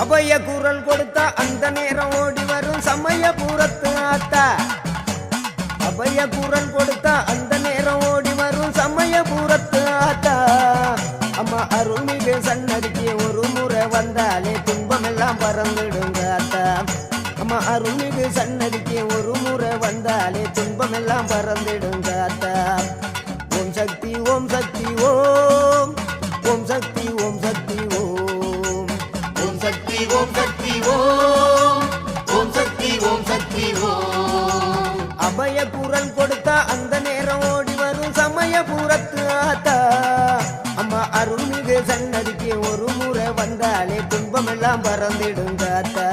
அபய குரல் கொடுத்தா அந்த நேரம் ஓடி வரும் சமயபுரத்து ஆத்தா. அபய குரல் கொடுத்தா அந்த நேரம் ஓடி வரும் சமயபுரத்து ஆத்தா. அம்மா அருள்மிகு சன்னதிக்கு ஒரு முறை வந்தாலே துன்பமெல்லாம் பறந்துடுங்க ஆத்தா. அம்மா அருள்மிகு சன்னதிக்கு ஒரு முறை வந்தாலே துன்பமெல்லாம் பறந்துடுங்க ஆத்தா. ஓம் சக்தி ஓம் சக்தி ஓம், ஓம் சக்தி ஓம் சக்தி ஓம், ஓம் சக்தி ஓம் சக்தி ஓம், ஓம் சக்தி ஓம் சக்தி ஓம். அபய குரல் கொடுத்தா அந்த நேரம் ஓடி வரும் சமயபுரத்து ஆத்தா. அம்மா அருள்மிகு சன்னதிக்கு ஒரு முறை வந்தாலே துன்பமெல்லாம் பறந்துடுங்க ஆத்தா.